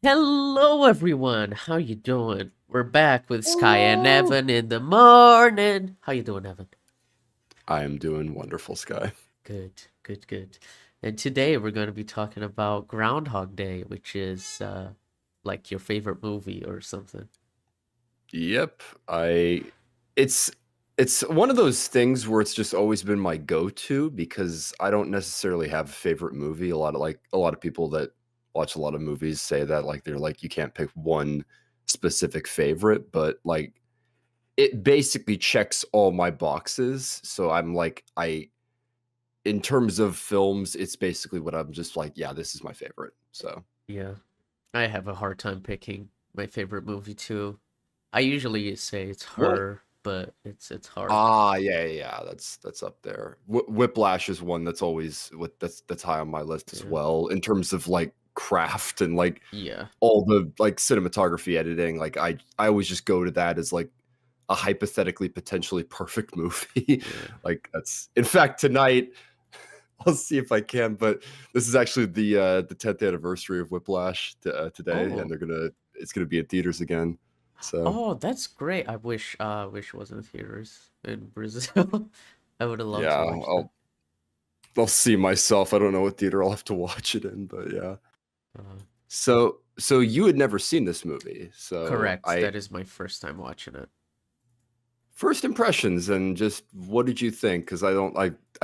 Hello, everyone. How you doing? We're back with Skye and Hello. Evan in the morning. How you doing, Evan? I am doing wonderful, Sky. Good, good, good. And today we're going to be talking about Groundhog Day, which is like your favorite movie or something. Yep. I it's it's one of those things where it's just always been my go-to because I don't necessarily have a favorite movie. A lot of people that watch a lot of movies say that they're like you can't pick one specific favorite, but it basically checks all my boxes. So I'm like I in terms of films, it's basically what I'm just like, yeah, this is my favorite. So Yeah, I have a hard time picking my favorite movie too. I usually say it's what Her, but it's hard. Ah, yeah, that's up there. Whiplash is one that's always that's high on my list as Yeah, well in terms of like craft and like yeah, all the like cinematography editing. Like I always just go to that as like a hypothetically potentially perfect movie. yeah. Like that's in fact tonight I'll see if I can, but this is actually the 10th anniversary of Whiplash today, and Oh, it's gonna be in theaters again. So Oh, that's great. I wish it was in theaters in Brazil. I would have loved yeah, to watch that. I'll see myself. I don't know what theater I'll have to watch it in, but yeah. Uh, So you had never seen this movie. So correct. I That is my first time watching it. first impressions and just what did you think? Because I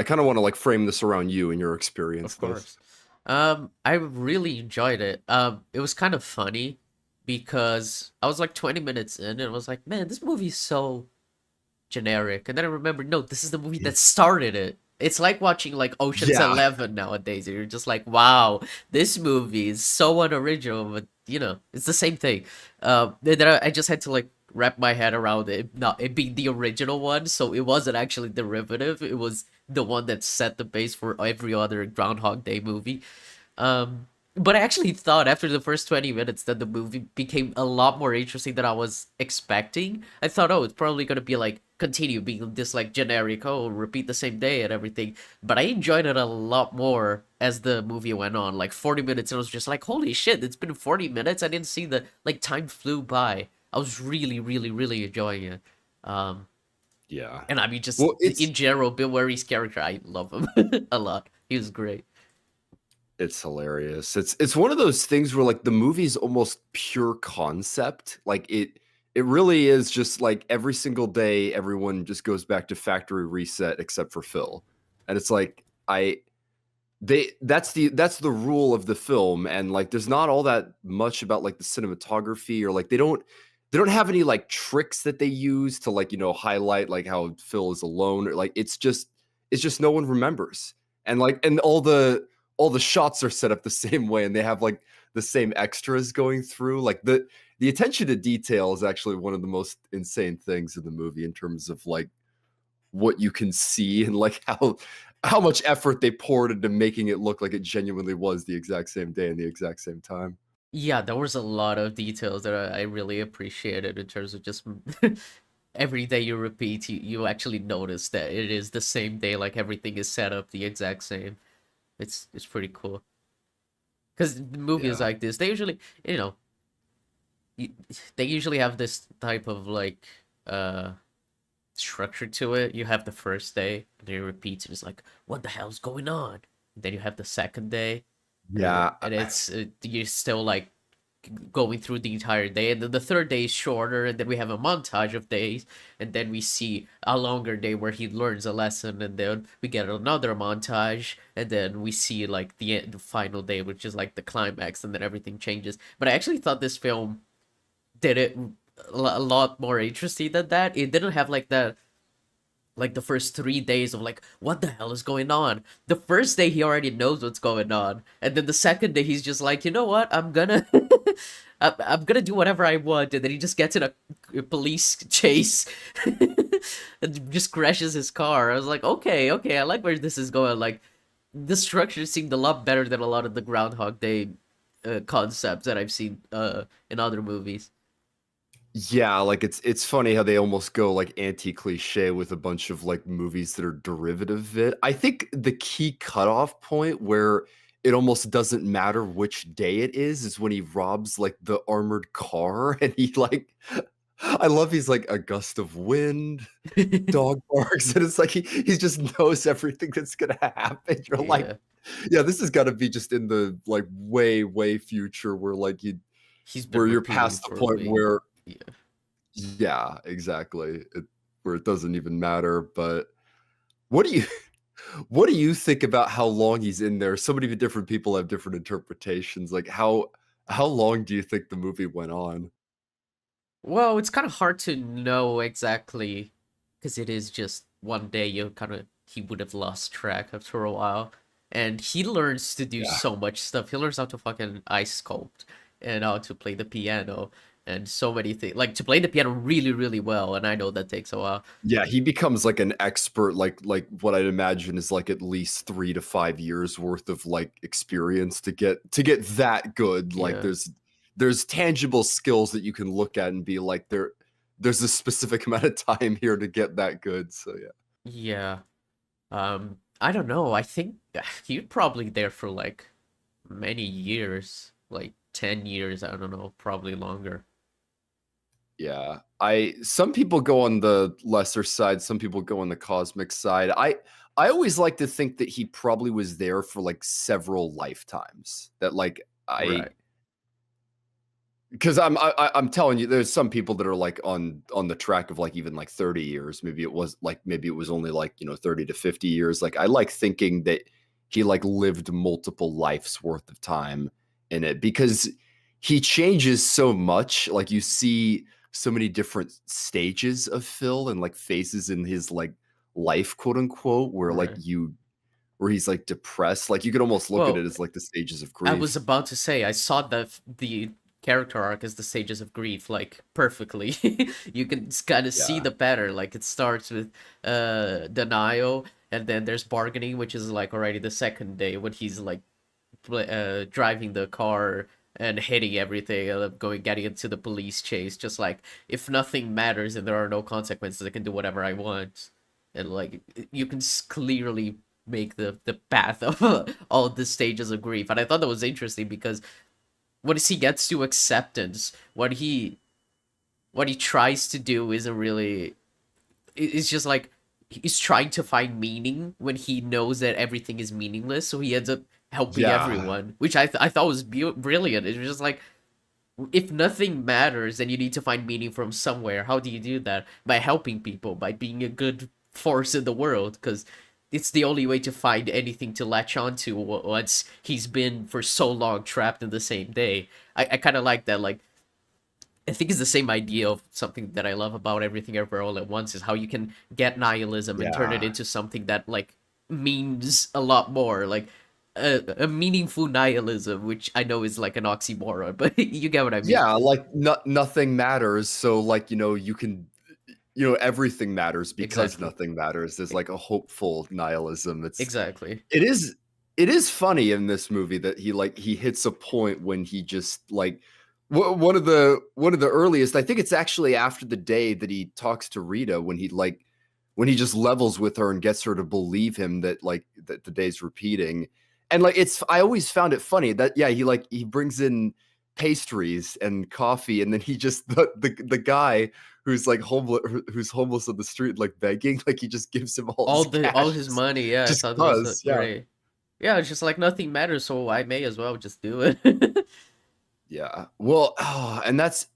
kind of want to like frame this around you and your Of experience. This. course. I really enjoyed it. It was kind of funny because I was like 20 minutes in and I was like, man, this movie's so generic. And then I remembered, no, this is the movie Yeah. that started it. It's like watching like Ocean's Yeah. 11 nowadays. And you're just like, wow, this movie is so unoriginal, but it's the same thing. Then I just had to like wrap my head around it, not it being the original one. So it wasn't actually derivative. It was the one that set the base for every other Groundhog Day movie. Um, but I actually thought after the first 20 minutes that the movie became a lot more interesting than I was expecting. I thought, oh, it's probably gonna be like continue being this like generic, oh, repeat the same day and everything. But I enjoyed it a lot more as the movie went on. Like 40 minutes, and I was just like, holy shit, it's been 40 minutes. I didn't see the like time flew by. I was really, really, really enjoying it. Um, Yeah. and I mean, just Well, it's in general, Bill Murray's character, I love him a lot. He was great. it's hilarious. It's one of those things where like the movie's almost pure concept. It really is just like every single day everyone just goes back to factory reset except for Phil. And it's like I they that's the rule of the film, and like there's not all that much about like the cinematography or like they don't have any like tricks that they use to like highlight like how Phil is alone, or like it's just no one remembers. And like and all the shots are set up the same way, and they have like the same extras going through. Like the attention to detail is actually one of the most insane things in the movie in terms of like what you can see and like how much effort they poured into making it look like it genuinely was the exact same day and the exact same time. Yeah, there was a lot of details that I really appreciated in terms of just every day you repeat, you actually notice that it is the same day, like everything is set up the exact same. It's pretty cool. Because movies Yeah. like this, they usually, you know, y- they usually have this type of like uh structure to it. You have the first day, and then it repeats, and it's like, what the hell's going on? And then you have the second day, Yeah. and it's you're still like going through the entire day, and then the third day is shorter, and then we have a montage of days, and then we see a longer day where he learns a lesson, and then we get another montage, and then we see like the final day, which is like the climax, and then everything changes. But I actually thought this film did it a lot more interesting than that. It didn't have like the first 3 days of like what the hell is going on. The first day he already knows what's going on, and then the second day he's just like, you know what, I'm gonna I'm gonna do whatever I want, and then he just gets in a police chase and just crashes his car. I was like, okay, okay, I like where this is going. Like the structure seemed a lot better than a lot of the Groundhog Day concepts that I've seen in other movies. Yeah, like it's funny how they almost go like anti-cliche with a bunch of like movies that are derivative of it. I think the key cutoff point where it almost doesn't matter which day it is when he robs like the armored car and he like I love he's like a gust of wind, dog barks, and it's like he just knows everything that's gonna happen. You're like, Yeah, yeah, this has got to be just in the like way, way future where like you he's been where you're repeating past the for point way. where Yeah. yeah, exactly. Where it doesn't even matter. But what do you what do you think about how long he's in there? So many different people have different interpretations. Like how long do you think the movie went on? Well, it's kind of hard to know exactly because it is just one day. You kind of he would have lost track after a while, and he learns to do Yeah. so much stuff. He learns how to fucking ice sculpt and how to play the piano and so many things. Like to play the piano really, really well, and I know that takes a while. Yeah, he becomes like an expert, like what I'd imagine is like at least 3 to 5 years worth of like experience to get that good. Like Yeah, there's tangible skills that you can look at and be like there's a specific amount of time here to get that good. So yeah. yeah. I don't know. I think you're probably there for like many years, like 10 years. I don't know, probably longer. Yeah. I some people go on the lesser side, some people go on the cosmic side. I always like to think that he probably was there for like several lifetimes. That like I Right, because I'm telling you, there's some people that are like on the track of like even like 30 years. Maybe it was only like 30 to 50 years. Like I like thinking that he like lived multiple lives worth of time in it because he changes so much. Like you see so many different stages of Phil and like phases in his like life, quote unquote, right. where he's like depressed. Like you could almost look at it Well, as like the stages of I was grief. about to say I saw the character arc as the stages of grief like perfectly. You can kind of see Yeah. the pattern. Like it starts with denial, and then there's bargaining, which is like already the second day when he's like driving the car and hitting everything, going getting into the police chase. Just like if nothing matters and there are no consequences, I can do whatever I want, and like you can clearly make the path of all the stages of grief. And I thought that was interesting because once he gets to acceptance, what he tries to do isn't really. It's just like he's trying to find meaning when he knows that everything is meaningless. So he ends up helping Yeah. everyone, which I thought was brilliant. It was just like if nothing matters, then you need to find meaning from somewhere. How do you do that? By helping people, by being a good force in the world, because it's the only way to find anything to latch onto once he's been for so long trapped in the same day. I kind of like that. Like, I think it's the same idea of something that I love about Everything Everywhere All at Once is how you can get nihilism and turn it Yeah. into something that like means a lot more. Like, a meaningful nihilism, which I know is like an oxymoron, but you get what I mean. Yeah, like nothing matters. So like, you can everything matters because Exactly. nothing matters. There's E- like a hopeful nihilism. Exactly. It is it is funny in this movie that he hits a point when he just like one of the earliest, I think it's actually after the day that he talks to Rita when he just levels with her and gets her to believe him that like that the day's repeating. And like it's I always found it funny that yeah, he brings in pastries and coffee and then he just the guy who's like homeless on the street like begging, like he just gives him all his All cash his money, yeah, I just thought that was cause, yeah. great. Yeah, it's just like nothing matters, so I may as well just do it. Yeah. Well, and that's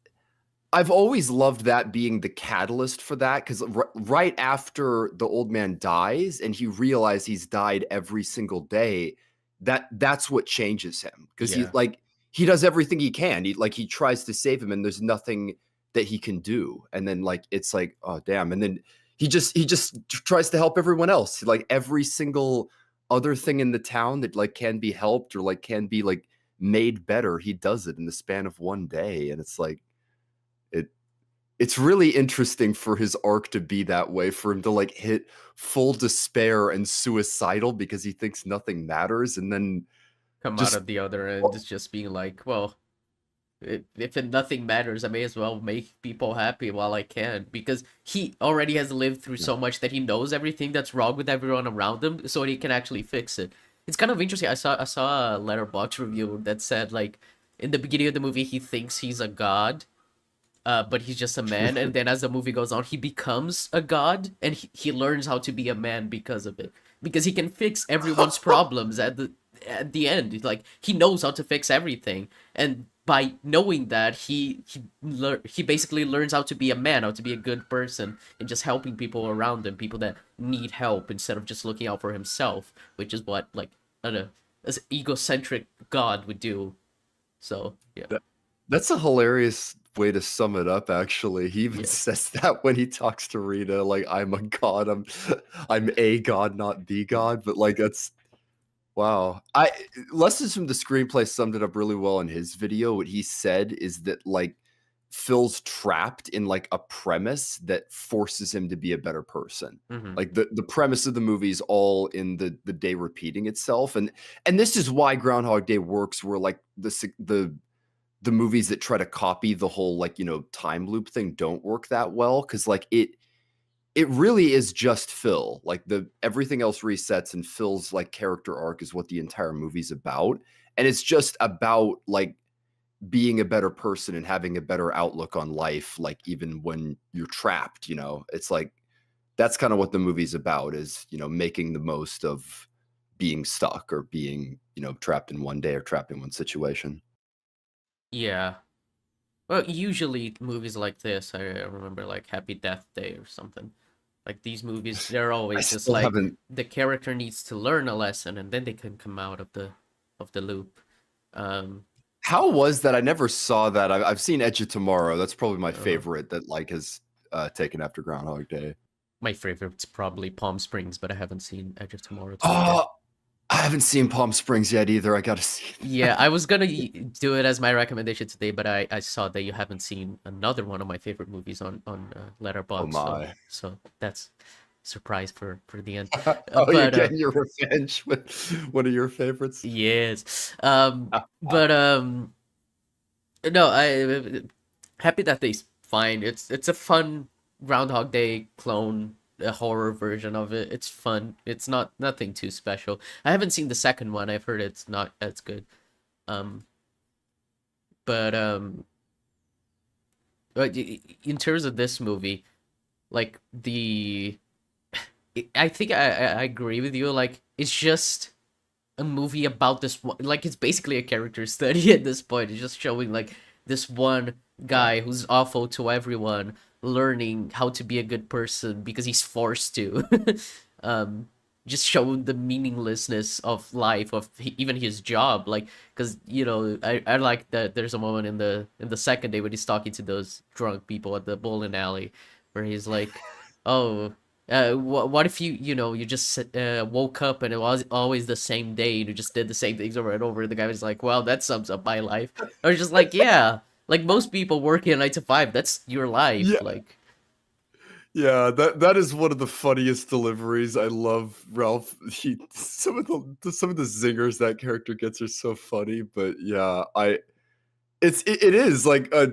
I've always loved that being the catalyst for that because right after the old man dies and he realizes he's died every single day, that's what changes him because Yeah, he does everything he can. He tries to save him and there's nothing that he can do. And then like it's like oh damn, and then he just tries to help everyone else. Like every single other thing in the town that like can be helped or like can be like made better, he does it in the span of one day, and it's like it it's really interesting for his arc to be that way, for him to like hit full despair and suicidal because he thinks nothing matters, and then come out just of the other end, it's just being like, well, nothing matters, I may as well make people happy while I can, because he already has lived through yeah, so much that he knows everything that's wrong with everyone around him, so he can actually fix it. It's kind of interesting. I saw a letterbox review that said like in the beginning of the movie he thinks he's a god, but he's just a man, and then as the movie goes on, he becomes a god, and he learns how to be a man because of it, because he can fix everyone's problems at the end. Like he knows how to fix everything, and by knowing that, he basically learns how to be a man, how to be a good person, and just helping people around him, people that need help, instead of just looking out for himself, which is what like an egocentric god would do. So yeah, That, that's a hilarious way to sum it up, actually. He even yeah. says that when he talks to Rita, like, I'm a god, I'm a god, not the god. But like that's wow. I Lessons from the Screenplay summed it up really well in his video. What he said is that like Phil's trapped in like a premise that forces him to be a better person. Hmm. Like the premise of the movie is all in the day repeating itself. And this is why Groundhog Day works, where like the movies that try to copy the whole like, time loop thing don't work that well, because like it really is just Phil. Like the everything else resets, and Phil's like character arc is what the entire movie's about. And it's just about like being a better person and having a better outlook on life, like even when you're trapped. It's like that's kind of what the movie's about, is, making the most of being stuck, or being, trapped in one day, or trapped in one situation. Yeah. Well, usually movies like this, I remember like Happy Death Day or something. Like these movies, they're I always just still like haven't. the character needs to learn a lesson and then they can come out of the loop. Um, How was that? I never saw that. I've seen Edge of Tomorrow. That's probably my uh, favorite that like has taken after Groundhog Day. my favorite's probably Palm Springs, but I haven't seen Edge of Tomorrow 2 yet. Oh, I haven't seen Palm Springs yet either. I gotta see Yeah, I was gonna do it as my recommendation today, but I saw that you haven't seen another one of my favorite movies on Oh Letterboxd, so my. so that's a surprise for the end. Oh, you're But getting your revenge with one of your favorites. yes, but no, I Happy Death Day's fine. It's a fun Groundhog Day clone, a horror version of it. It's fun. It's not nothing too special. I haven't seen the second one. I've heard it's not as good. Um, but in terms of this movie, like I think I agree with you. Like it's just a movie about this one. Like it's basically a character study at this point. It's just showing like this one Yeah. guy who's awful to everyone learning how to be a good person because he's forced to. um just show the meaninglessness of life, of even his job, like because I like that there's a moment in the second day when he's talking to those drunk people at the bowling alley where he's like, oh, what if you just woke up and it was always the same day and you just did the same things over and over? And the guy was like, well, that sums up my life. I was just like, yeah, like most people working a 9 to 5, that's your life. Yeah. Like, Yeah, that is one of the funniest deliveries. I love Ralph. Some of the zingers that character gets are so funny. But yeah, it is like a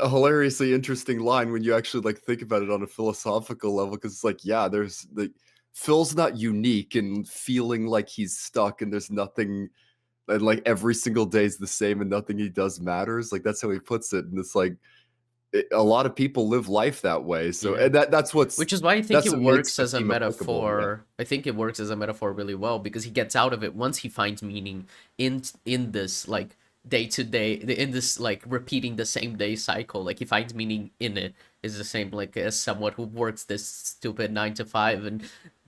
hilariously interesting line when you actually like think about it on a philosophical level, because it's like, yeah, there's like Phil's not unique and feeling like he's stuck, and there's nothing, and like every single day is the same and nothing he does matters. Like that's how he puts it. And it's like a lot of people live life that way. So, yeah. and that's Which is why I think that's it what makes works the as a theme applicable. Yeah. metaphor. I think it works as a metaphor really well because he gets out of it once he finds meaning in this like day to day, in this like repeating the same day cycle. Like he finds meaning in it. Is the same like as someone who works this stupid 9 to 5 and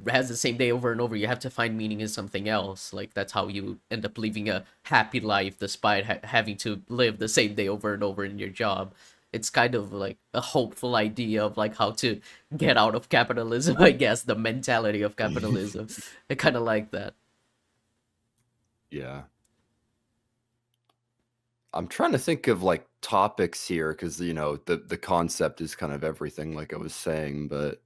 has the same day over and over. You have to find meaning in something else. Like that's how you end up living a happy life despite having to live the same day over and over in your job. It's kind of like a hopeful idea of like how to get out of capitalism, I guess, the mentality of capitalism. I kind of like that. Yeah. I'm trying to think of like topics here, because the concept is kind of everything, like I was saying. But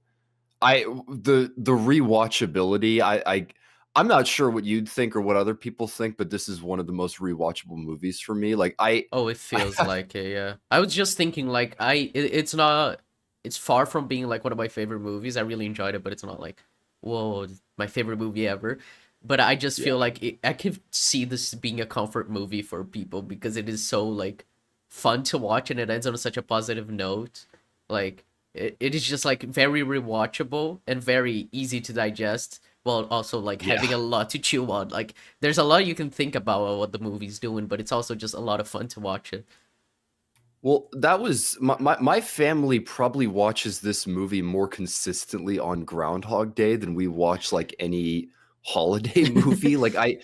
the rewatchability, I'm not sure what you'd think or what other people think, but this is one of the most rewatchable movies for me. Like Oh, it feels like it, yeah. I was just thinking like it's not, it's far from being like one of my favorite movies. I really enjoyed it, but it's not like, whoa, my favorite movie ever. but I just Yeah. feel like I could see this being a comfort movie for people because it is so like fun to watch and it ends on such a positive note. Like it is just like very rewatchable and very easy to digest while also like Yeah. having a lot to chew on. Like there's a lot you can think about what the movie's doing, but it's also just a lot of fun to watch it. Well, that was my family probably watches this movie more consistently on Groundhog Day than we watch, like, any holiday movie. Like, I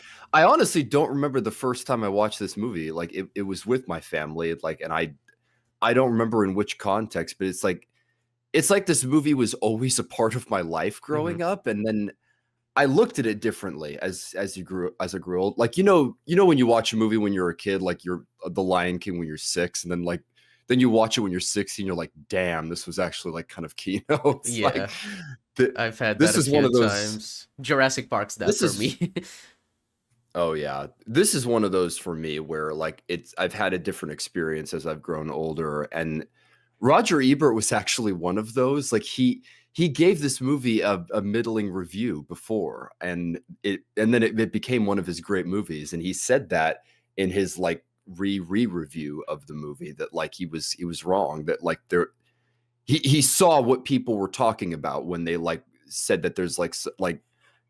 honestly don't remember the first time I watched this movie. Like, it was with my family, like, and I don't remember in which context, but it's like this movie was always a part of my life Hmm. growing up, and then I looked at it differently as I grew old. Like, when you watch a movie when you're a kid, like you're The Lion King when you're 6, and then like then you watch it when you're 16, you're like, damn, this was actually like kind of keynotes. Yeah, Like th- I've had that this a is one few of those times. Jurassic Park's that this for is me. oh yeah. This is one of those for me where like I've had a different experience as I've grown older, and Roger Ebert was actually one of those. Like he gave this movie a middling review before, and then it became one of his great movies. And he said that in his like review of the movie that like he was wrong, that like he saw what people were talking about when they like said that there's like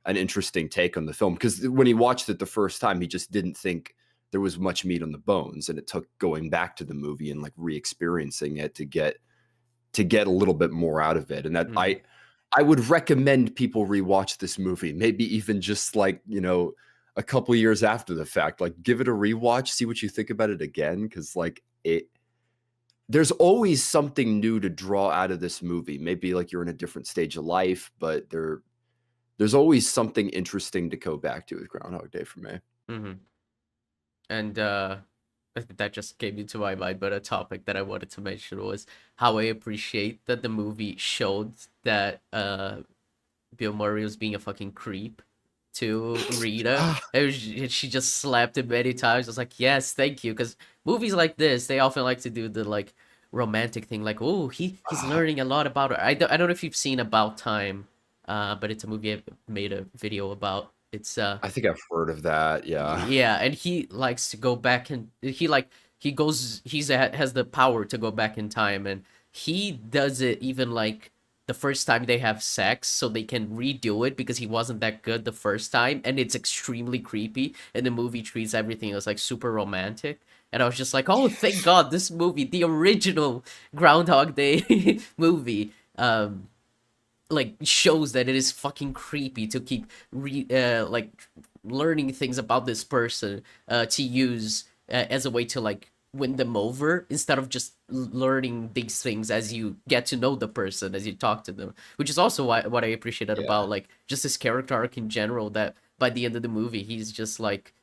an interesting take on the film, because when he watched it the first time he just didn't think there was much meat on the bones, and it took going back to the movie and like re-experiencing it to get a little bit more out of it. And that Hmm. I would recommend people rewatch this movie, maybe even just like, a couple years after the fact, like give it a rewatch, see what you think about it again, cuz like there's always something new to draw out of this movie. Maybe like you're in a different stage of life, but there's always something interesting to go back to with Groundhog Day for me. Hmm. And that just came into my mind, but a topic that I wanted to mention was how I appreciate that the movie showed that Bill Murray was being a fucking creep to Rita. Ah, She just slapped him many times. I was like, yes, thank you, because movies like this, they often like to do the like romantic thing, like, oh, he's ah, learning a lot about her. I don't know if you've seen About Time, but it's a movie I made a video about. It's I think I've heard of that. Yeah. yeah, and he likes to go back and he goes has the power to go back in time, and he does it even like the first time they have sex so they can redo it because he wasn't that good the first time, and it's extremely creepy, and the movie treats everything as like super romantic. And I was just like, oh, thank God, this movie, the original Groundhog Day movie, like shows that it is fucking creepy to keep like learning things about this person to use as a way to like win them over instead of just learning these things as you get to know the person as you talk to them, which is also what I appreciated Yeah. about like just his character arc in general, that by the end of the movie he's just like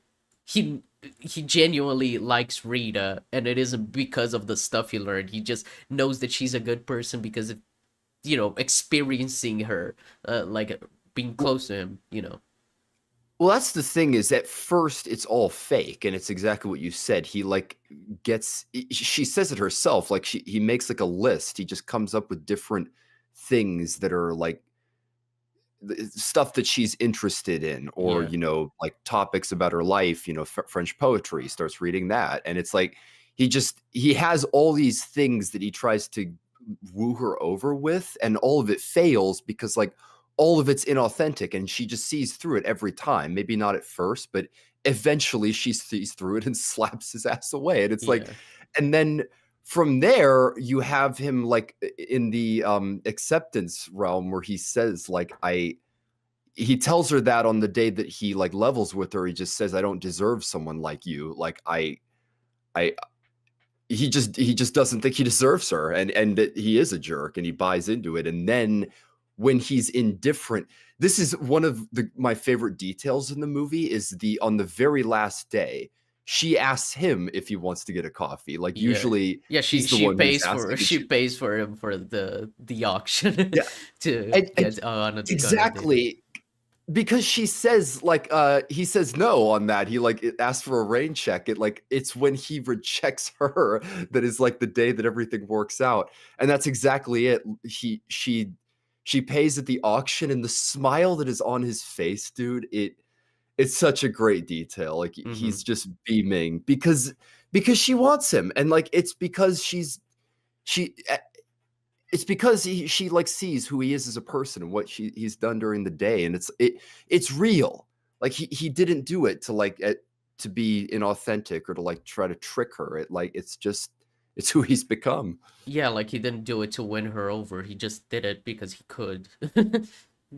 he he genuinely likes Rita, and it isn't because of the stuff he learned. He just knows that she's a good person because of experiencing her, like being close to him. Well, that's the thing, is at first it's all fake, and it's exactly what you said. He like she says it herself, like he makes like a list. He just comes up with different things that are like stuff that she's interested in, or Yeah, like topics about her life, French poetry, starts reading that. And it's like he has all these things that he tries to woo her over with, and all of it fails because like all of it's inauthentic, and she just sees through it every time. Maybe not at first, but eventually she sees through it and slaps his ass away. And it's like, yeah, and then from there you have him like in the acceptance realm, where he says like he tells her that on the day that he like levels with her, he just says, I don't deserve someone like you. Like I he just doesn't think he deserves her, and that he is a jerk, and he buys into it. And then when he's indifferent, this is one of my favorite details in the movie, is the on the very last day, she asks him if he wants to get a coffee. Like yeah, usually yeah. She he's the she one who's pays for asking, and she pays for him for the auction yeah, to and get on a date. exactly. Because she says like he says no on that. He like asks for a rain check. It's when he rejects her that is like the day that everything works out. And that's exactly it. She pays at the auction, and the smile that is on his face, dude, it's such a great detail. Like Mm-hmm. he's just beaming because she wants him, and like she it's because she like sees who he is as a person and what he's done during the day, and it's real. Like he didn't do it to like to be inauthentic or to like try to trick her. It's just it's who he's become. Yeah, like he didn't do it to win her over. He just did it because he could.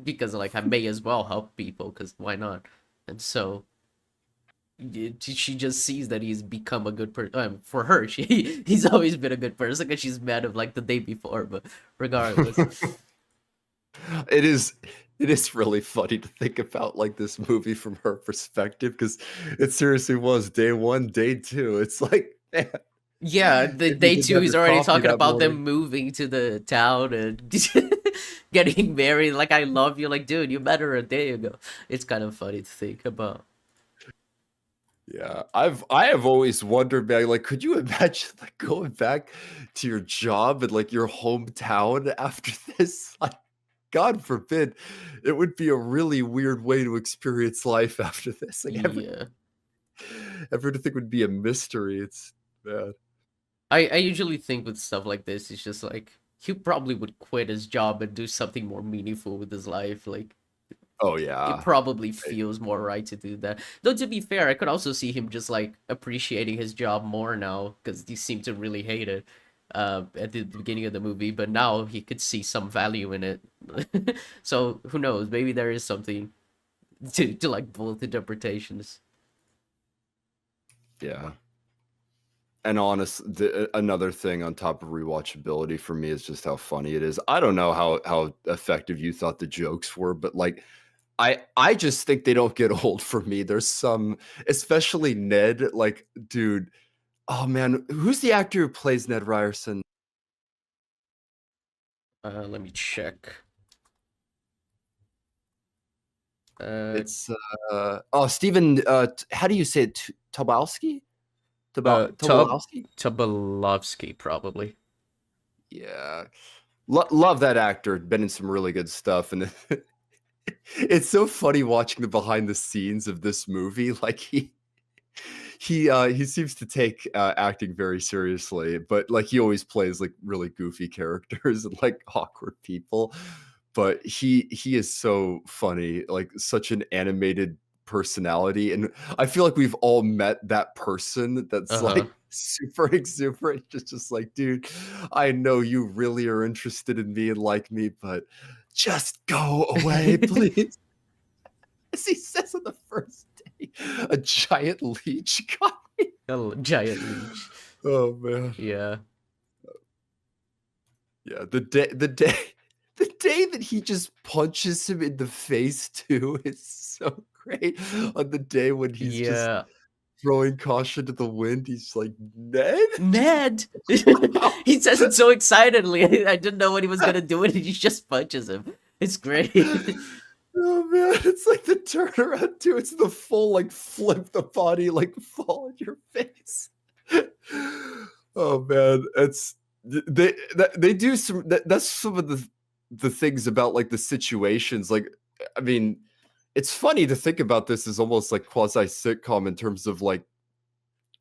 Because like I may as well help people because why not? And so she just sees that he's become a good person. For her, he's always been a good person because she's mad of like the day before. But regardless, it is it is really funny to think about like this movie from her perspective because it seriously was day one, day two. It's like, man, yeah, the if you day didn't two, have he's your already coffee talking that about them morning. moving to the town and getting married. Like I love you, like dude, you met her a day ago. It's kind of funny to think about. Yeah, I have always wondered, man, like, could you imagine like going back to your job and like your hometown after this? Like, God forbid, it would be a really weird way to experience life after this. Like Yeah. everything would be a mystery. It's bad. I usually think with stuff like this, it's just like he probably would quit his job and do something more meaningful with his life. Like Oh it yeah. probably I- feels more right to do that. Though to be fair, I could also see him just like appreciating his job more now because he seemed to really hate it at the beginning of the movie, but now he could see some value in it. So who knows? Maybe there is something to like both interpretations. Yeah. And another thing on top of rewatchability for me is just how funny it is. I don't know how effective you thought the jokes were, but like I just think they don't get old for me. There's some, especially Ned, like, dude, oh man, who's the actor who plays Ned Ryerson? Let me check. Uh, It's oh Stephen how do you say it? Tobolowsky? Tub Tobolowsky? Tubelovsky probably. Yeah. Love that actor. Been in some really good stuff, and it's so funny watching the behind the scenes of this movie. Like he seems to take acting very seriously, but like he always plays like really goofy characters and like awkward people. But he is so funny, like such an animated personality, and I feel like we've all met that person that's Uh-huh. like super exuberant, just like, dude, I know you really are interested in me and like me, but just go away, please. As he says on the first day, a giant leech got me. A giant leech. Oh man. Yeah. Yeah, the day that he just punches him in the face too is so great. On the day when he's just Yeah. throwing caution to the wind, he's like, Ned? Ned! Wow. He says it so excitedly. I didn't know what he was gonna do and he just punches him. It's great. Oh man, it's like the turnaround too. It's the full like flip the body, like fall in your face. Oh man, they do some that's some of the things about like the situations. Like, I mean, it's funny to think about this as almost like quasi sitcom in terms of like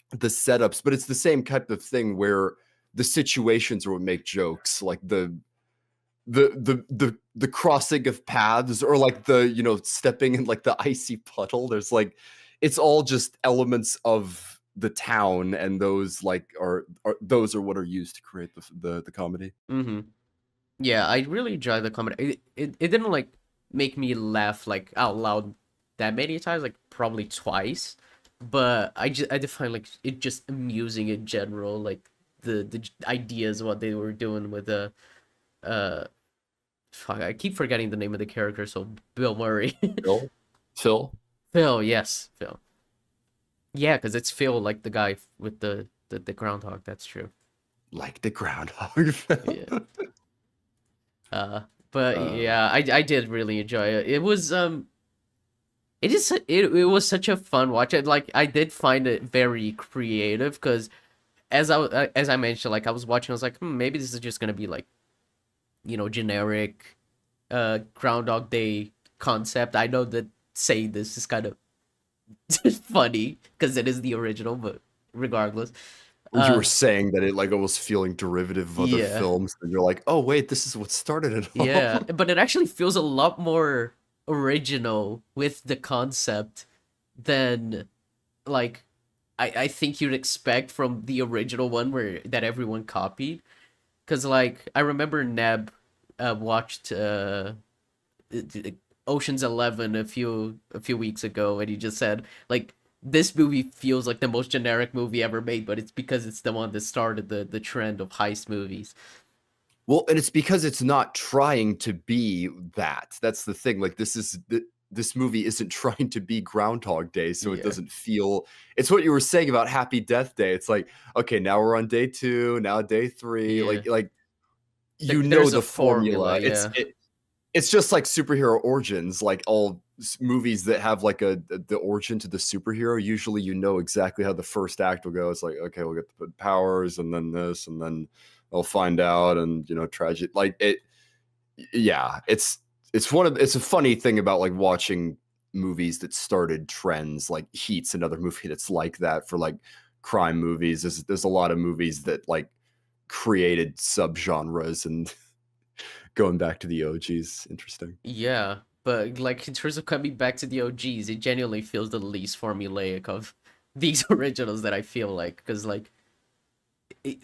the setups, but it's the same type of thing where the situations are what make jokes, like the crossing of paths or like the stepping in like the icy puddle. There's like it's all just elements of the town, and those like are those are what are used to create the comedy. Hmm. Yeah, I really enjoy the comedy. It didn't like make me laugh like out loud that many times, like probably twice. But I define like it just amusing in general, like the ideas what they were doing with the uh fuck, I keep forgetting the name of the character, so Bill Murray. Phil, Phil, yes, Phil. Yeah, because it's Phil, like the guy with the groundhog. That's true. like the groundhog. Yeah. Uh, but uh, yeah, I did really enjoy it. It was it was such a fun watch. I did find it very creative because as I mentioned, like I was watching, I was like, maybe this is just gonna be like generic Groundhog Day concept. I know that saying this is kind of funny because it is the original, but regardless. You were Uh, saying that it like almost feeling derivative of other yeah, films, and you're like, oh wait, this is what started it yeah, all. but it actually feels a lot more original with the concept than like I think you'd expect from the original one where that everyone copied. Because like I remember Neb watched Ocean's 11 a few weeks ago, and he just said like this movie feels like the most generic movie ever made, but it's because it's the one that started the trend of heist movies. Well, and it's because it's not trying to be that. That's the thing. Like this movie isn't trying to be Groundhog Day, so it Yeah, doesn't feel. It's what you were saying about Happy Death Day. It's like, okay, now we're on day 2, now day 3. yeah. You know There's a the formula, formula. yeah, It's just like superhero origins, like all movies that have like the origin to the superhero. Usually, you know exactly how the first act will go. It's like, okay, we'll get the powers, and then this, and then they'll find out, and tragic. Like it, yeah. It's a funny thing about like watching movies that started trends. Like Heat's another movie that's like that for like crime movies. There's a lot of movies that like created subgenres and going back to the OGs. Interesting. yeah. But like in terms of coming back to the OGs, it genuinely feels the least formulaic of these originals that I feel like, because like it,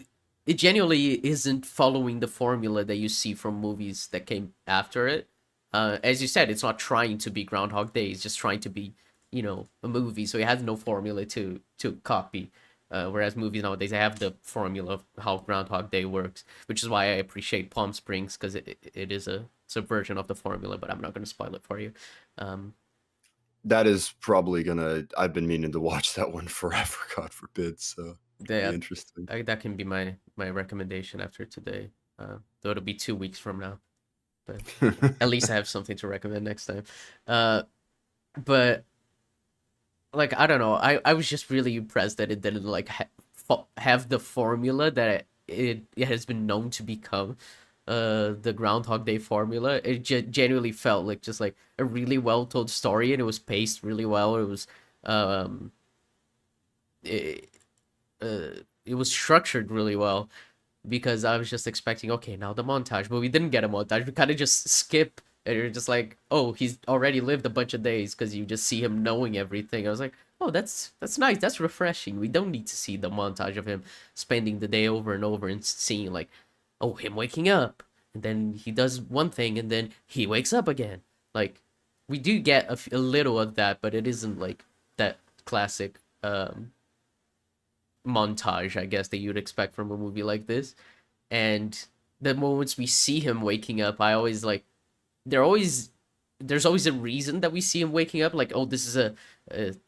it genuinely isn't following the formula that you see from movies that came after it. As you said, it's not trying to be Groundhog Day; it's just trying to be, a movie. So it has no formula to copy. Whereas movies nowadays, they have the formula of how Groundhog Day works, which is why I appreciate Palm Springs, because it is a subversion of the formula. But I'm not going to spoil it for you. Um, That is probably gonna. I've been meaning to watch that one forever. God forbid. So it'll be that interesting. that can be my recommendation after today. Though it'll be 2 weeks from now, but at least I have something to recommend next time. Uh, but like I don't know, I was just really impressed that it didn't like have the formula that it has been known to become. The Groundhog Day formula. It genuinely felt like just like a really well told story, and it was paced really well. It was um, it, it was structured really well, because I was just expecting, okay, now the montage, but we didn't get a montage. We kind of just skip, and you're just like, oh, he's already lived a bunch of days, because you just see him knowing everything. I was like, oh, that's nice, that's refreshing. We don't need to see the montage of him spending the day over and over and seeing like, oh, him waking up, and then he does one thing, and then he wakes up again. Like, we do get a little of that, but it isn't like that classic montage, I guess, that you'd expect from a movie like this. And the moments we see him waking up, I always like, they're always there's always a reason that we see him waking up. Like, oh, this is a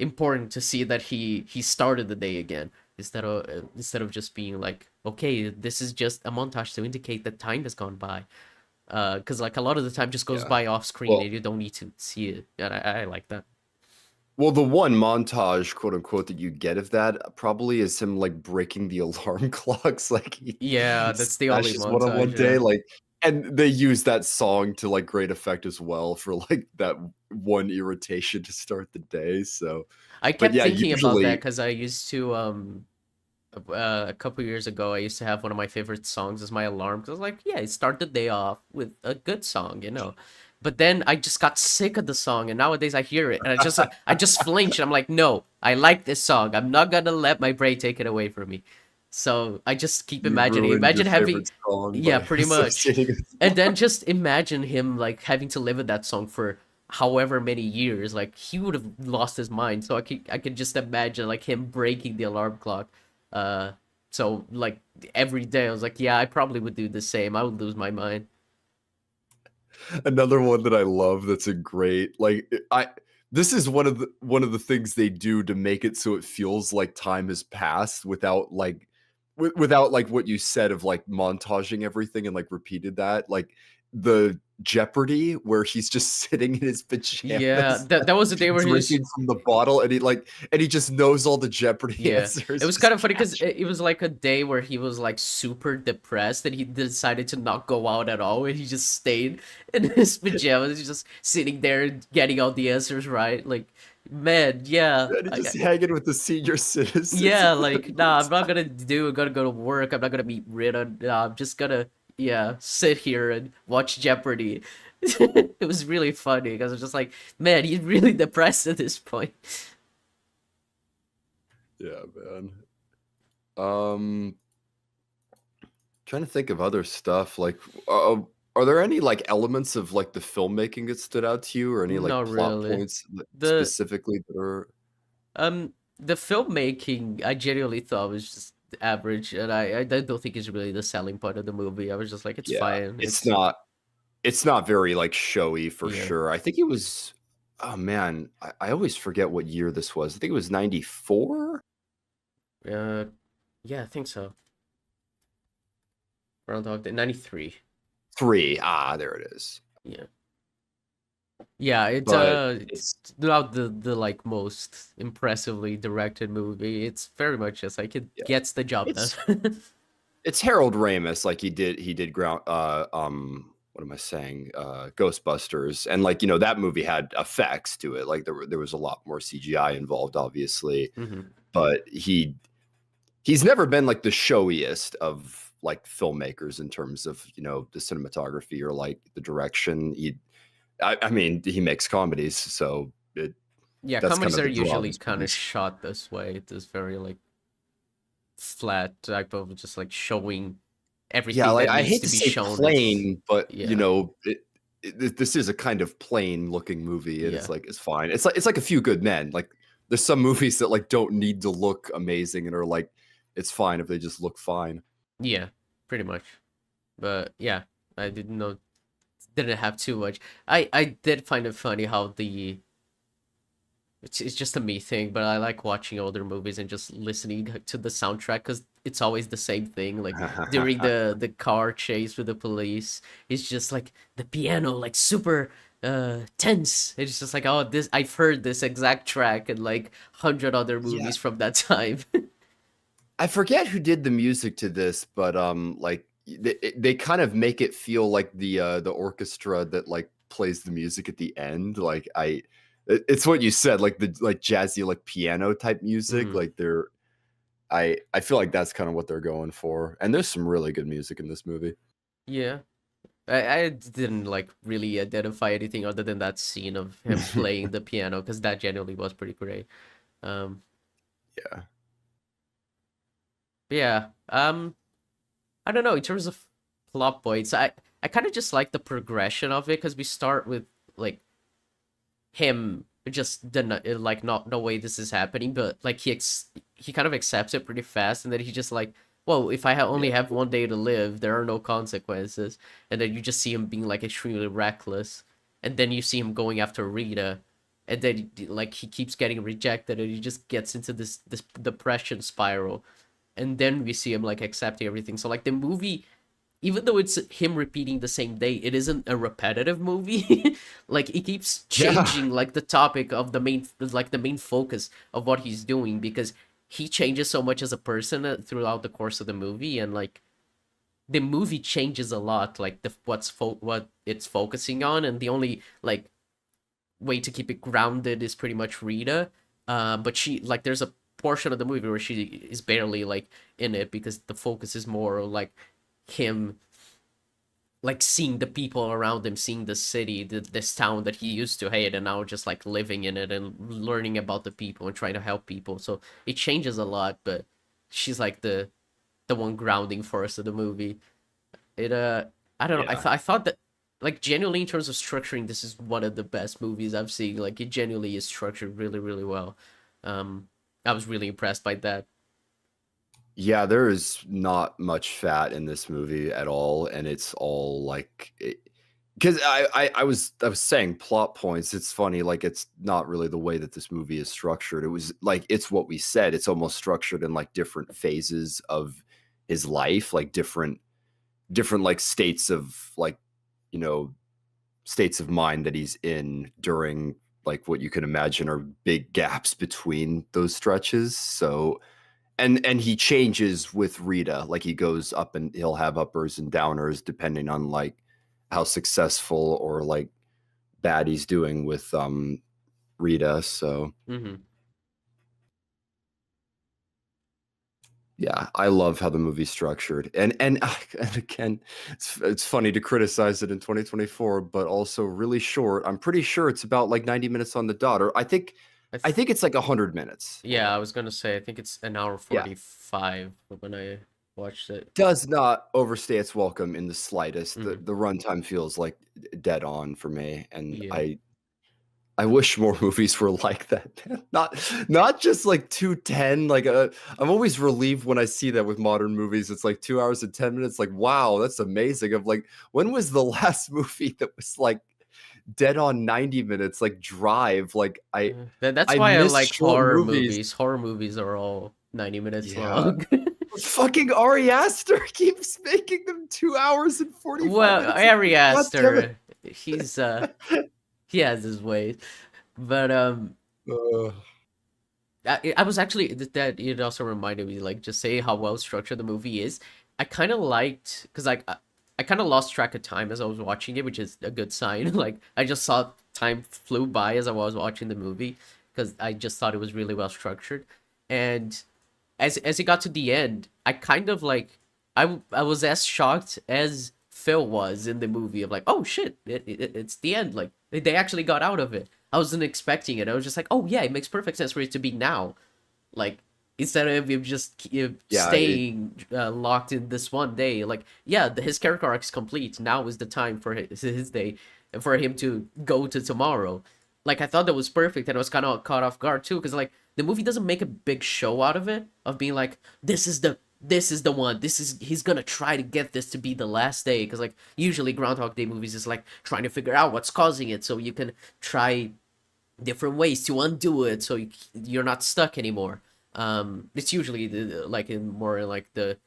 important to see that he started the day again, instead of just being like, okay, this is just a montage to indicate that time has gone by. Because like a lot of the time just goes Yeah. by off screen, Well, and you don't need to see it, and I like that. the one montage, quote unquote, that you get of that probably is him like breaking the alarm clocks. Like he Yeah, that's the only smashes one on montage. one day. Yeah, Like, and they use that song to like great effect as well for like that one irritation to start the day. So, I but kept yeah, thinking about that usually because I used to a couple years ago, I used to have one of my favorite songs as my alarm, because I was like, yeah, start the day off with a good song. But then I just got sick of the song, and nowadays I hear it, and I just flinch, and I'm like, no, I like this song. I'm not gonna let my brain take it away from me. So I just keep you've imagining, ruined your imagine having, favorite song yeah, by pretty much, associating it. and then just imagine him like having to live with that song for however many years. Like he would have lost his mind. So I could just imagine like him breaking the alarm clock. Uh, so like every day I was like, yeah, I probably would do the same. I would lose my mind. Another one that I love that's a great like I this is one of the things they do to make it so it feels like time has passed without like without like what you said of like montaging everything and like repeated that like the Jeopardy where he's just sitting in his Yeah, pajamas that was the day where he was. drinking from the bottle and he just knows all the Jeopardy Yeah, it answers was kind just of funny because casually. it was like a day where he was like super depressed, and he decided to not go out at all, and he just stayed in his pajamas, just sitting there getting all the answers right. Like Man, yeah. And he just hanging with the senior citizens Yeah, at the like, nah, I'm not motel. gonna go to work. I'm not gonna meet Rita. Nah, I'm just gonna, yeah, sit here and watch Jeopardy. It was really funny because I was just like, man, he's really depressed at this point. Yeah, man. Um, Trying to think of other stuff. Like, are there any like elements of like the filmmaking that stood out to you, or any like Not plot really. points The specifically that are? the filmmaking I genuinely thought was just average, and I don't think it's really the selling part of the movie. I was just like, it's Yeah, fine. it's not. It's not very like showy for Yeah, sure. I think it was. Oh man, I always forget what year this was. I think it was 94. uh, yeah, I think so. Groundhog Day, 93. 3. Ah, there it is. Yeah. Yeah, But it's not the like most impressively directed movie. It's very much just like it yeah, gets the job done. it's it's Harold Ramis. Like he did ground. What am I saying? Ghostbusters, and like that movie had effects to it. Like there was a lot more CGI involved, obviously, Hmm. but he's never been like the showiest of like filmmakers in terms of the cinematography or like the direction. I mean, he makes comedies, so Yeah, that's kind comedies of are the draw of usually his kind of movies. shot this way. This very like flat type of just like showing Yeah, everything like that I needs hate to to be say shown. It's plain, but yeah, this is a kind of plain looking movie, and it's yeah, like it's fine. It's like A Few Good Men. Like there's some movies that like don't need to look amazing and are like it's fine if they just look fine. yeah, pretty much. But yeah, I didn't have too much. I did find it funny how it's just a me thing, but I like watching older movies and just listening to the soundtrack because it's always the same thing. Like during the car chase with the police, it's just like the piano, like super tense. It's just like, oh, this I've heard this exact track in like 100 other Yeah, movies from that time. I forget who did the music to this, but like they kind of make it feel like the orchestra that like plays the music at the end. Like it's what you said, like the like jazzy like piano type music. Mhm. Like I feel like that's kind of what they're going for. And there's some really good music in this movie. Yeah. I didn't like really identify anything other than that scene of him playing the piano because that genuinely was pretty great. Um, Yeah. but yeah. I don't know. In terms of plot points, I kind of just like the progression of it because we start with like him just like not no way this is happening, but like he kind of accepts it pretty fast, and then he just like, well, if I only Yeah. have one day to live, there are no consequences, and then you just see him being like extremely reckless, and then you see him going after Rita, and then like he keeps getting rejected, and he just gets into this depression spiral, and then we see him like accepting everything. So like the movie, even though it's him repeating the same day, it isn't a repetitive movie. Like it keeps Yeah. changing like the topic of the main focus of what he's doing because he changes so much as a person throughout the course of the movie, and like the movie changes a lot like what it's focusing on, and the only like way to keep it grounded is pretty much Rita. But she like there's a portion of the movie where she is barely like in it because the focus is more like him like seeing the people around him, seeing the city, this town that he used to hate, and now just like living in it and learning about the people and trying to help people. So it changes a lot, but she's like the one grounding for us of the movie. It I don't know. Yeah. I thought that like genuinely in terms of structuring, this is one of the best movies I've seen. Like it genuinely is structured really well. I was really impressed by that. Yeah, there is not much fat in this movie at all, and it's all like because I was saying plot points. It's funny, like it's not really the way that this movie is structured. It was like it's what we said. It's almost structured in like different phases of his life, like different like states of like you know states of mind that he's in during like what you can imagine are big gaps between those stretches. So and he changes with Rita. Like he goes up and he'll have uppers and downers depending on like how successful or like bad he's doing with Rita. So Hmm. yeah, I love how the movie's structured, and again, it's funny to criticize it in 2024, but also really short. I'm pretty sure it's about like 90 minutes on the dot, or I I th think it's like 100 minutes. yeah, I was gonna say I think it's an hour Yeah, 45 when I watched it. does not overstay its welcome in the slightest. The Hmm. the runtime feels like dead on for me, and Yeah. I wish more movies were like that, man. Not just like 210. Like I'm always relieved when I see that with modern movies. It's like 2 hours and 10 minutes. Like, wow, that's amazing. Of like, when was the last movie that was like dead on 90 minutes? Like Drive. Like That's I why I miss like short horror movies. movies. Horror movies are all 90 minutes Yeah. long. Fucking Ari Aster keeps making them 2 hours and 45 Well, minutes. Ari God damn it. Aster, he's he has his ways. But Ugh. I was actually that it also reminded me like just say how well structured the movie is. I kind of liked because like I kind of lost track of time as I was watching it, which is a good sign. Like I just saw time flew by as I was watching the movie because I just thought it was really well structured. And as it got to the end, I kind of like I was as shocked as Phil was in the movie of like, oh shit, it's the end. Like they actually got out of it. I wasn't expecting it. I was just like, oh yeah, it makes perfect sense for it to be now. Like instead of him just Yeah, staying locked in this one day. Like yeah, his character arc is complete. Now is the time for his day and for him to go to tomorrow. Like I thought that was perfect, and I was kind of caught off guard too, because like the movie doesn't make a big show out of it of being like this is the one, this is he's gonna try to get this to be the last day, because like usually Groundhog Day movies is like trying to figure out what's causing it so you can try different ways to undo it so you're not stuck anymore. It's usually like in more like the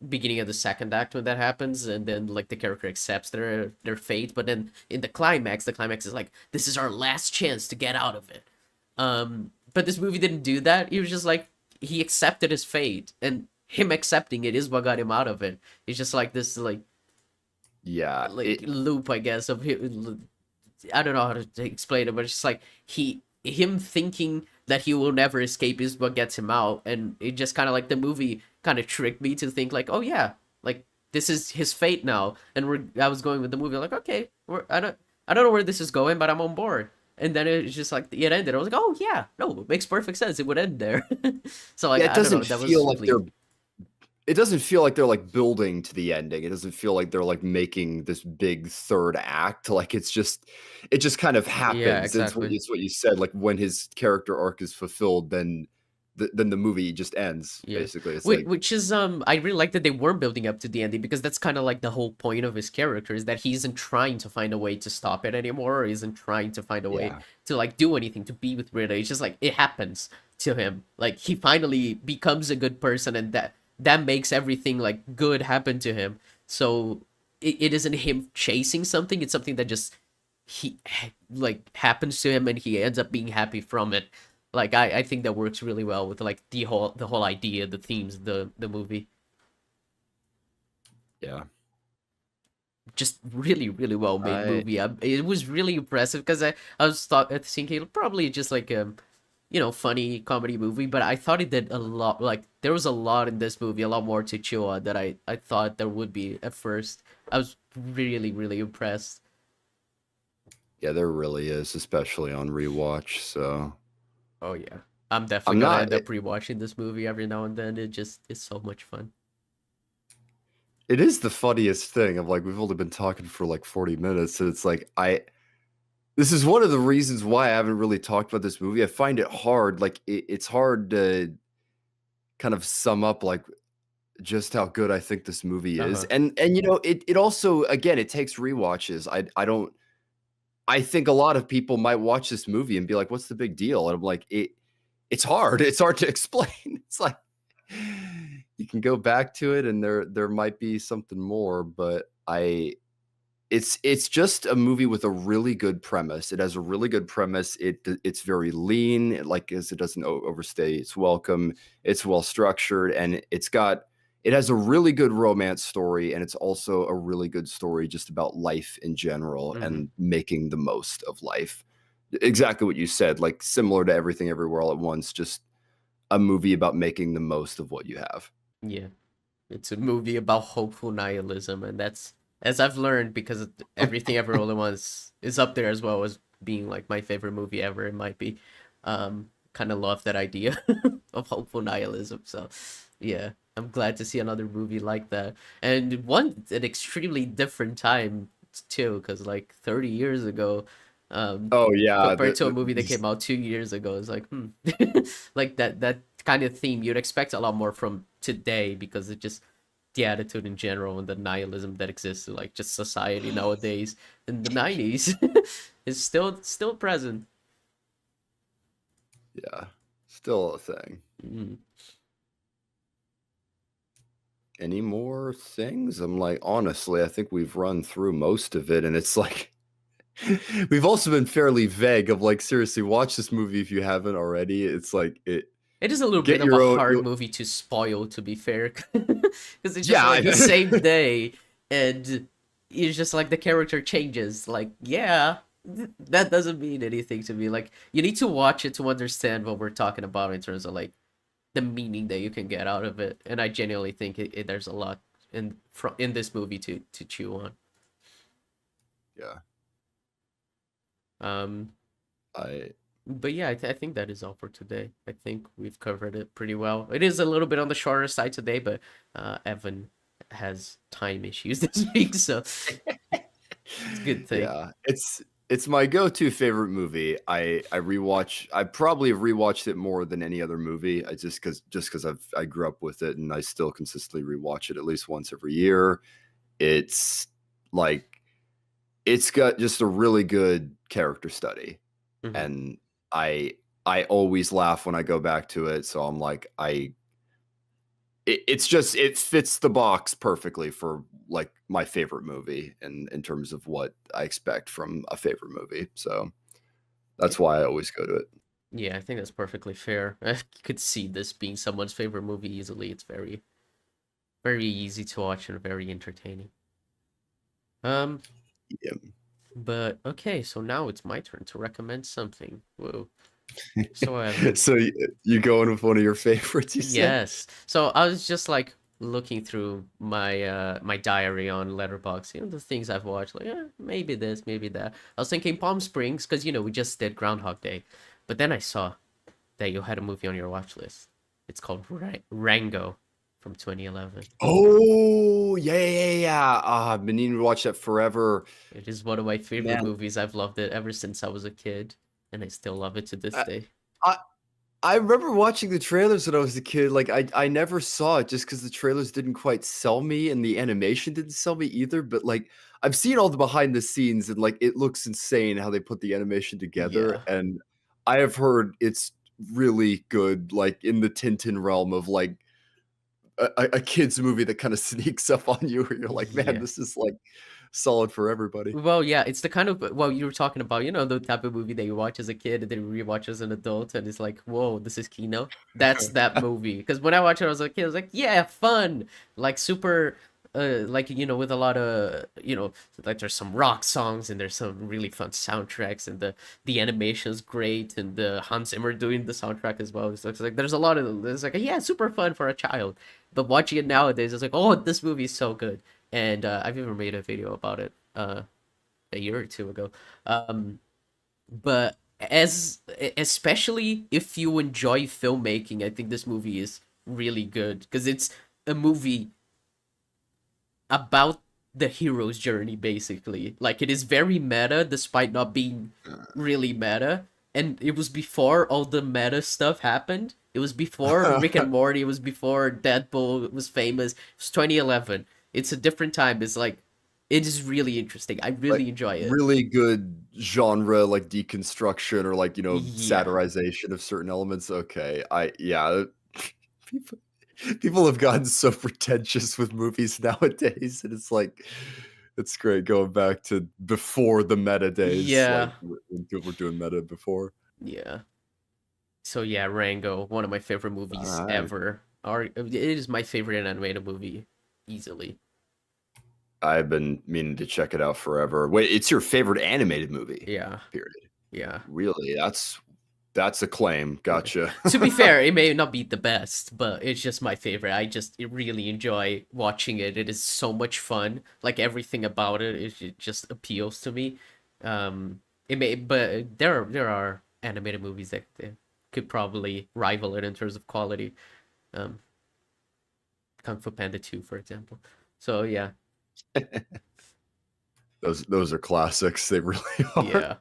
beginning of the second act when that happens, and then like the character accepts their fate, but then in the climax is like this is our last chance to get out of it. But this movie didn't do that. He was just like he accepted his fate, and him accepting it is what got him out of it. It's just like this yeah. like loop, I guess, of him. I don't know how to explain it, but it's just like him thinking that he will never escape is what gets him out, and it just kind of like the movie kind of tricked me to think like, oh yeah, like this is his fate now, and I was going with the movie like, okay, I don't know where this is going, but I'm on board. And then it's just like it ended. I was like, oh yeah, no, it makes perfect sense. It would end there. So like Yeah, it I don't know, doesn't that was feel like complete. they're like building to the ending. It doesn't feel like they're like making this big third act. Like it just kind of Yeah, happens. exactly. It's what you said. Like when his character arc is fulfilled, then then the movie just ends. Yeah. Basically, it's like Which is I really like that they weren't building up to the ending, because that's kind of like the whole point of his character is that he isn't trying to find a way to stop it anymore, or isn't trying to find a way yeah, to like do anything to be with Rita. It's just like it happens to him. Like he finally becomes a good person, and that makes everything like good happen to him. So it isn't him chasing something, it's something that just he like happens to him, and he ends up being happy from it. Like I think that works really well with like the whole idea, the themes, the movie. yeah. Just really really well made I movie. It was really impressive because I was thinking probably just like funny comedy movie, but I thought it did a lot. Like there was a lot in this movie, a lot more to chew on that I thought there would be at first. I was really really impressed. yeah, there really is, especially on rewatch. So Oh yeah, I'm definitely I'm gonna not. end up rewatching this movie every now and then. It just is so much fun. It is the funniest thing of like we've only been talking for like 40 minutes, and it's like this is one of the reasons why I haven't really talked about this movie. I find it hard, like it's hard to kind of sum up like just how good I think this movie Uh is. huh. And you know, it also again it takes rewatches. I don't I think a lot of people might watch this movie and be like, "What's the big deal?" And I'm like, it's hard. It's hard to explain. It's like you can go back to it and there might be something more, but I it's just a movie with a really good premise. It has a really good premise. It's very lean, like as it doesn't overstay its welcome. It's well structured, and it has a really good romance story, and it's also a really good story just about life in general Mm-hmm. and making the most of life. exactly what you said, like similar to Everything Everywhere All at Once, just a movie about making the most of what you have. Yeah. It's a movie about hopeful nihilism, and that's, as I've learned, because Everything Ever All at Once is up there as well as being like my favorite movie ever. It might be. Kind of love that idea of hopeful nihilism. So, yeah, I'm glad to see another movie like that, and one an extremely different time too, because like 30 years ago, um, Oh yeah, compared to a movie that came out 2 years ago, it's like like that kind of theme you'd expect a lot more from today because it just the attitude in general and the nihilism that exists in like just society nowadays in the 90s is still present. yeah, still a thing. Mm. Any more things? I'm like, honestly, I think we've run through most of it, and it's like we've also been fairly vague of like, seriously, watch this movie if you haven't already. It's like it It is a little bit get of a your own. hard movie to spoil, to be fair, because it's just Yeah, like the same day, and it's just like the character changes. Like, yeah, that doesn't mean anything to me. Like, you need to watch it to understand what we're talking about in terms of like the meaning that you can get out of it. And I genuinely think there's a lot in this movie to chew on. yeah. Um, I but yeah, I think that is all for today. I think we've covered it pretty well. It is a little bit on the shorter side today, but Evan has time issues this week, so it's a good thing. yeah, it's my go-to favorite movie. I rewatch. I probably have rewatched it more than any other movie. I just because I grew up with it and I still consistently rewatch it at least once every year. It's like it's got just a really good character study, Hmm. and I always laugh when I go back to it. So I'm like it's just it fits the box perfectly for like my favorite movie in terms of what I expect from a favorite movie. So Yeah, that's why I always go to it. yeah, I think that's perfectly fair. I could see this being someone's favorite movie easily. It's very easy to watch and very entertaining. Um, Yeah. but okay, so now it's my turn to recommend something. Whoa. So Evan, So you going with one of your favorites? You said. yes. So I was just like looking through my diary on Letterboxd, the things I've watched, like maybe this, maybe that. I was thinking Palm Springs because we just did Groundhog Day, but then I saw that you had a movie on your watch list. It's called Rango from 2011. Oh yeah, yeah, yeah. I've been needing to watch that forever, It is one of my favorite man. movies. I've loved it ever since I was a kid, and I still love it to this I, day. I I remember watching the trailers when I was a kid. Like I never saw it just because the trailers didn't quite sell me and the animation didn't sell me either. But like I've seen all the behind the scenes and like it looks insane how they put the animation together. Yeah, And I have heard it's really good, like in the Tintin realm of like a kid's movie that kind of sneaks up on you where you're like, man, yeah. this is like solid for everybody. Well, yeah, it's the kind of you were talking about, the type of movie that you watch as a kid and then you rewatch as an adult, and it's like, whoa, this is Kino. That's that movie. Because when I watched it, I was like, I was like, yeah, fun, like super, like with a lot of like there's some rock songs and there's some really fun soundtracks and the animation's great and the Hans Zimmer doing the soundtrack as well. So it's like there's a lot of it's like yeah, super fun for a child. But watching it nowadays, it's like, oh, this movie is so good. And I've even made a video about it a year or two ago. But especially if you enjoy filmmaking, I think this movie is really good because it's a movie about the hero's journey basically. Like it is very meta despite not being really meta. And it was before all the meta stuff happened. It was before Rick and Morty, it was before Deadpool was famous. It was 2011. It's a different time. It's like it is really interesting. I Like really enjoy it. really good genre like deconstruction or like Yeah. satirization of certain elements. Okay, I yeah, people people have gotten so pretentious with movies nowadays, and it's like it's great going back to before the meta days, like Yeah. when people were doing meta before. Yeah. So yeah, Rango, one of my favorite movies All right, ever. Or it is my favorite animated movie easily. I've been meaning to check it out forever. Wait, it's your favorite animated movie? Yeah. Period. Yeah. Really? That's a claim. Yeah. Gotcha. To be fair, it may not be the best, but it's just my favorite. I just really enjoy watching it. It is so much fun. Like everything about it just appeals to me. It may, but there are animated movies that could probably rival it in terms of quality. Um, Kung Fu Panda 2, for example. So yeah, Those are classics. They really are. yeah.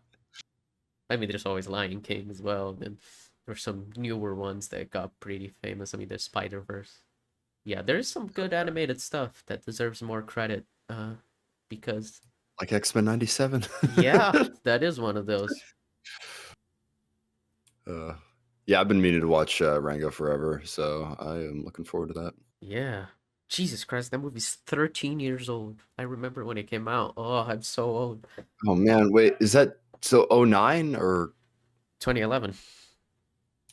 I mean, there's always Lion King as well. And there's some newer ones that got pretty famous. I mean, there's Spider Verse. Yeah, there's some good animated stuff that deserves more credit. Because Like X-Men 97. yeah, that is one of those. uh, yeah, I've been meaning to watch Rango forever, so I am looking forward to that. Yeah. Jesus Christ, that movie's 13 years old. I remember when it came out. Oh, I'm so old. Oh man, wait, is that so 09 or 2011.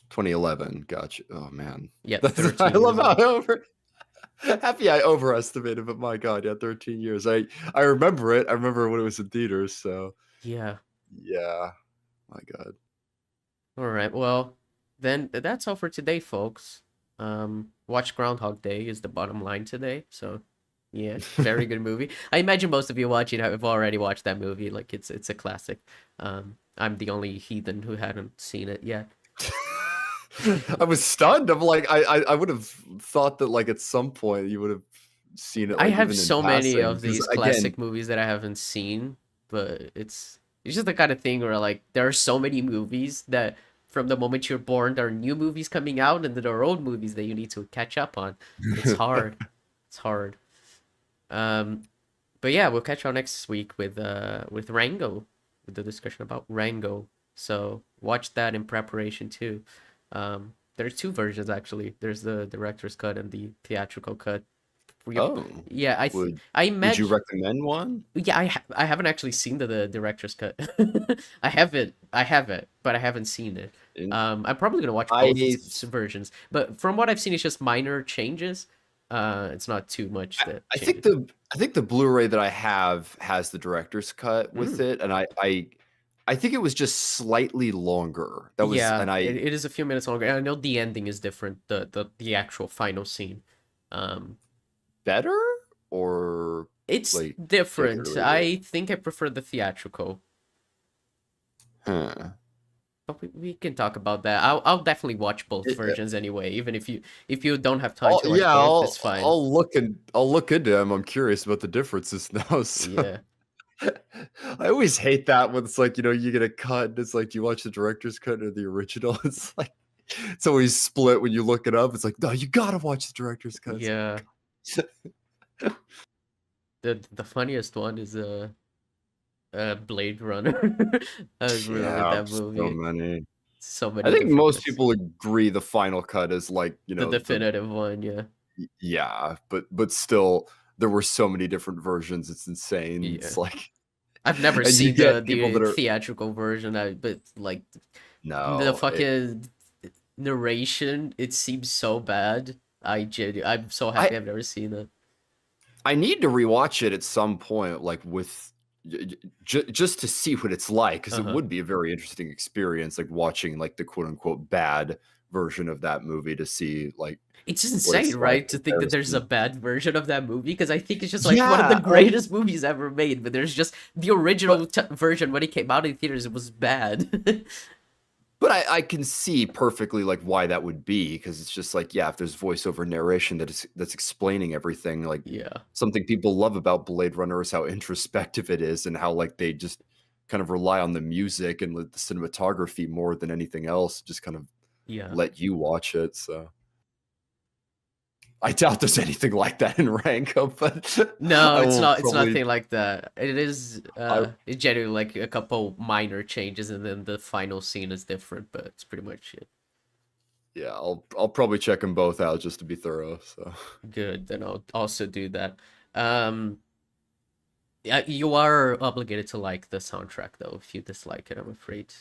2011? Gotcha. Oh man. Yeah, I 13 love years how old. happy I overestimated, but my god, yeah, 13 years. I remember it. I remember when it was in theaters, so Yeah. yeah. My god. All right. Well, then that's all for today, folks. Watch Groundhog Day is the bottom line today. So, yeah, very good movie. I imagine most of you watching have already watched that movie. Like it's a classic. I'm the only heathen who hadn't seen it yet. I was stunned. I'm like, I would have thought that like at some point you would have seen it I like have even in so many passing. of Because these again, classic movies that I haven't seen, but it's just the kind of thing where like there are so many movies that from the moment you're born there are new movies coming out and there are old movies that you need to catch up on. It's hard. It's hard. Um but yeah, we'll catch you next week with Rango, with the discussion about Rango. So watch that in preparation too. There's two versions actually. There's the director's cut and the theatrical cut. oh, Yeah, I would you imagine. recommend one? Yeah, I haven't actually seen the director's cut. I have it, but I haven't seen it. In, I'm probably gonna watch I both versions, but from what I've seen, it's just minor changes. It's not too much that I think changes. the Blu-ray that I have has the director's cut with Mm. it, and I think it was just slightly longer. That was, Yeah, and I it is a few minutes longer. And I know the ending is different, the actual final scene. Um, better or it's like take it or different. leave it. I think I prefer the theatrical. Huh. But we can talk about that. I'll definitely watch both It, versions anyway. Even if you don't have time to watch yeah, both, it's fine. I'll look into them. I'm curious about the differences now. So. Yeah, I always hate that when it's like, you get a cut and it's like, do you watch the director's cut or the original? It's like, it's always split when you look it up. It's like, no, you gotta watch the director's cut. It's yeah. like, The funniest one is Blade Runner. I remember yeah, that so movie. many. So I many think different most bits. people agree the final cut is like, The definitive one, yeah, yeah, but still, there were so many different versions. It's insane. yeah. It's like, I've never and you seen get people the that are, theatrical version. But like the no, fucking narration, it seems so bad. I'm so I, happy I've never seen it. I need to rewatch it at some point, like with just to see what it's like, because it Uh-huh. would be a very interesting experience, like watching like the quote unquote bad version of that movie to see like It's just what insane, it's like right? To in think that there's a comparison. bad version of that movie because I think it's just like one of the Yeah, like, greatest movies ever made. But there's just the original but version when it came out in theaters. It was bad. but I can see perfectly like why that would be, because it's just like, yeah, if there's voiceover narration that's explaining everything, like Yeah, something people love about Blade Runner is how introspective it is and how like they just kind of rely on the music and the cinematography more than anything else, just kind of yeah. let you watch it. So I doubt there's anything like that in Rango, but No, I it's will not. It's probably nothing like that. It is. I It's generally like a couple minor changes, and then the final scene is different. But it's pretty much it. yeah, I'll probably check them both out just to be thorough. So Good. Then I'll also do that. Um, yeah, you are obligated to like the soundtrack though. If you dislike it, I'm afraid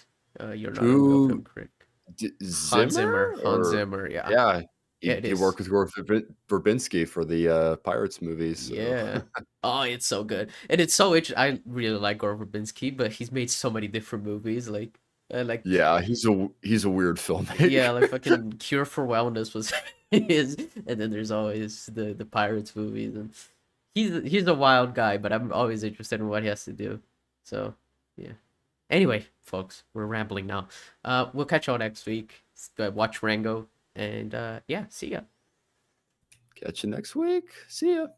you're not a real film who critic. Hans Zimmer. Zimmer Hans or Zimmer. Yeah, yeah, it he is. worked with Gore Verbinski for the Pirates movies. So Yeah. Oh, it's so good, and it's so I really like Gore Verbinski, but he's made so many different movies. Like Like Yeah, he's a weird yeah, like filmmaker. fucking Cure for Wellness was his, and then there's always the Pirates movies, and he's a wild guy, but I'm always interested in what he has to do. So yeah. Anyway, folks, we're rambling now. We'll catch y'all next week. Watch Rango, and yeah, see ya. Catch you next week. See ya.